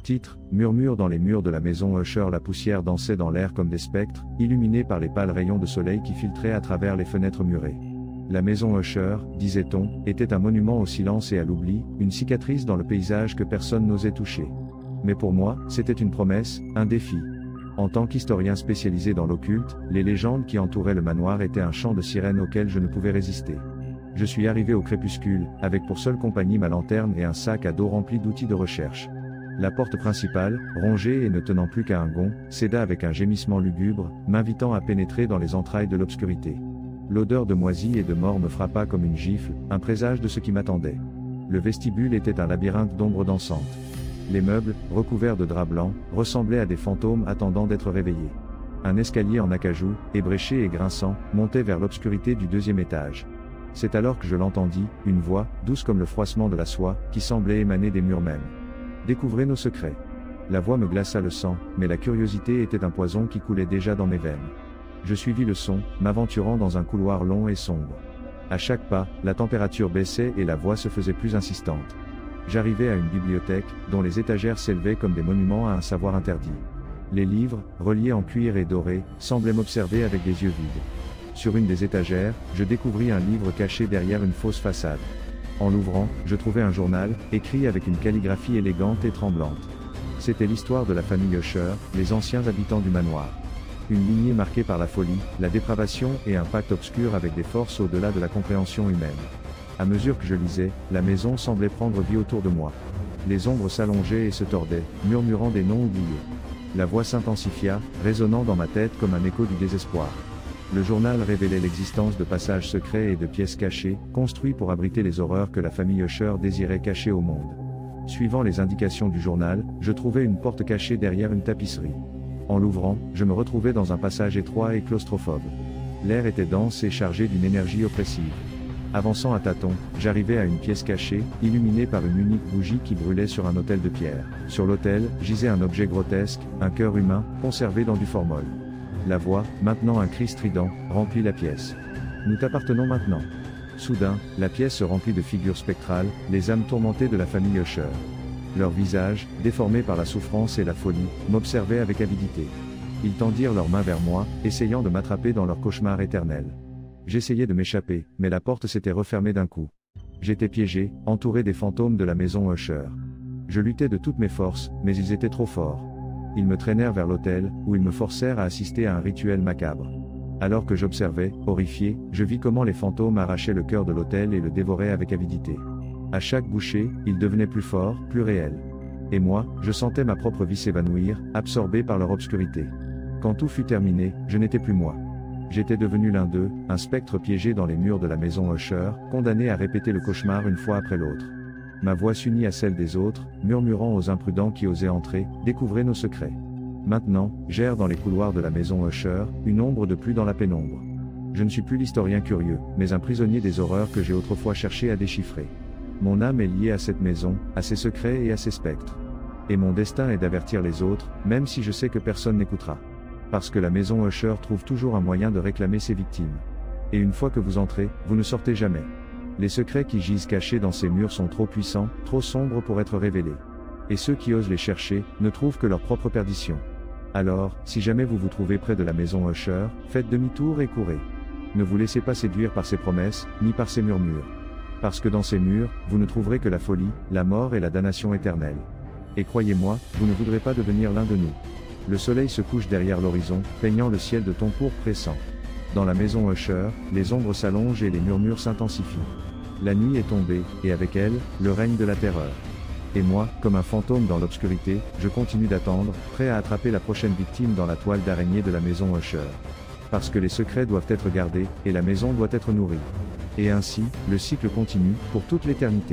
Titre, murmure dans les murs de la maison Usher. La poussière dansait dans l'air comme des spectres, illuminés par les pâles rayons de soleil qui filtraient à travers les fenêtres murées. La maison Usher, disait-on, était un monument au silence et à l'oubli, une cicatrice dans le paysage que personne n'osait toucher. Mais pour moi, c'était une promesse, un défi. En tant qu'historien spécialisé dans l'occulte, les légendes qui entouraient le manoir étaient un chant de sirène auquel je ne pouvais résister. Je suis arrivé au crépuscule, avec pour seule compagnie ma lanterne et un sac à dos rempli d'outils de recherche. La porte principale, rongée et ne tenant plus qu'à un gond, céda avec un gémissement lugubre, m'invitant à pénétrer dans les entrailles de l'obscurité. L'odeur de moisi et de mort me frappa comme une gifle, un présage de ce qui m'attendait. Le vestibule était un labyrinthe d'ombres dansantes. Les meubles, recouverts de draps blancs, ressemblaient à des fantômes attendant d'être réveillés. Un escalier en acajou, ébréché et grinçant, montait vers l'obscurité du deuxième étage. C'est alors que je l'entendis, une voix, douce comme le froissement de la soie, qui semblait émaner des murs mêmes. Découvrez nos secrets. La voix me glaça le sang, mais la curiosité était un poison qui coulait déjà dans mes veines. Je suivis le son, m'aventurant dans un couloir long et sombre. À chaque pas, la température baissait et la voix se faisait plus insistante. J'arrivai à une bibliothèque, dont les étagères s'élevaient comme des monuments à un savoir interdit. Les livres, reliés en cuir et dorés, semblaient m'observer avec des yeux vides. Sur une des étagères, je découvris un livre caché derrière une fausse façade. En l'ouvrant, je trouvai un journal, écrit avec une calligraphie élégante et tremblante. C'était l'histoire de la famille Usher, les anciens habitants du manoir. Une lignée marquée par la folie, la dépravation et un pacte obscur avec des forces au-delà de la compréhension humaine. À mesure que je lisais, la maison semblait prendre vie autour de moi. Les ombres s'allongeaient et se tordaient, murmurant des noms oubliés. La voix s'intensifia, résonnant dans ma tête comme un écho du désespoir. Le journal révélait l'existence de passages secrets et de pièces cachées, construits pour abriter les horreurs que la famille Usher désirait cacher au monde. Suivant les indications du journal, je trouvai une porte cachée derrière une tapisserie. En l'ouvrant, je me retrouvai dans un passage étroit et claustrophobe. L'air était dense et chargé d'une énergie oppressive. Avançant à tâtons, j'arrivai à une pièce cachée, illuminée par une unique bougie qui brûlait sur un autel de pierre. Sur l'autel, gisait un objet grotesque, un cœur humain, conservé dans du formol. La voix, maintenant un cri strident, remplit la pièce. Nous t'appartenons maintenant. Soudain, la pièce se remplit de figures spectrales, les âmes tourmentées de la famille Usher. Leurs visages, déformés par la souffrance et la folie, m'observaient avec avidité. Ils tendirent leurs mains vers moi, essayant de m'attraper dans leur cauchemar éternel. J'essayais de m'échapper, mais la porte s'était refermée d'un coup. J'étais piégé, entouré des fantômes de la maison Usher. Je luttais de toutes mes forces, mais ils étaient trop forts. Ils me traînèrent vers l'autel, où ils me forcèrent à assister à un rituel macabre. Alors que j'observais, horrifié, je vis comment les fantômes arrachaient le cœur de l'autel et le dévoraient avec avidité. À chaque bouchée, il devenait plus fort, plus réel. Et moi, je sentais ma propre vie s'évanouir, absorbée par leur obscurité. Quand tout fut terminé, je n'étais plus moi. J'étais devenu l'un d'eux, un spectre piégé dans les murs de la maison Usher, condamné à répéter le cauchemar une fois après l'autre. Ma voix s'unit à celle des autres, murmurant aux imprudents qui osaient entrer, découvrez nos secrets. Maintenant, j'erre dans les couloirs de la maison Usher, une ombre de plus dans la pénombre. Je ne suis plus l'historien curieux, mais un prisonnier des horreurs que j'ai autrefois cherché à déchiffrer. Mon âme est liée à cette maison, à ses secrets et à ses spectres. Et mon destin est d'avertir les autres, même si je sais que personne n'écoutera. Parce que la maison Usher trouve toujours un moyen de réclamer ses victimes. Et une fois que vous entrez, vous ne sortez jamais. Les secrets qui gisent cachés dans ces murs sont trop puissants, trop sombres pour être révélés. Et ceux qui osent les chercher, ne trouvent que leur propre perdition. Alors, si jamais vous vous trouvez près de la maison Usher, faites demi-tour et courez. Ne vous laissez pas séduire par ses promesses, ni par ses murmures. Parce que dans ces murs, vous ne trouverez que la folie, la mort et la damnation éternelle. Et croyez-moi, vous ne voudrez pas devenir l'un de nous. Le soleil se couche derrière l'horizon, peignant le ciel de tons pourpres pressants. Dans la maison Usher, les ombres s'allongent et les murmures s'intensifient. La nuit est tombée, et avec elle, le règne de la terreur. Et moi, comme un fantôme dans l'obscurité, je continue d'attendre, prêt à attraper la prochaine victime dans la toile d'araignée de la maison Usher. Parce que les secrets doivent être gardés, et la maison doit être nourrie. Et ainsi, le cycle continue, pour toute l'éternité.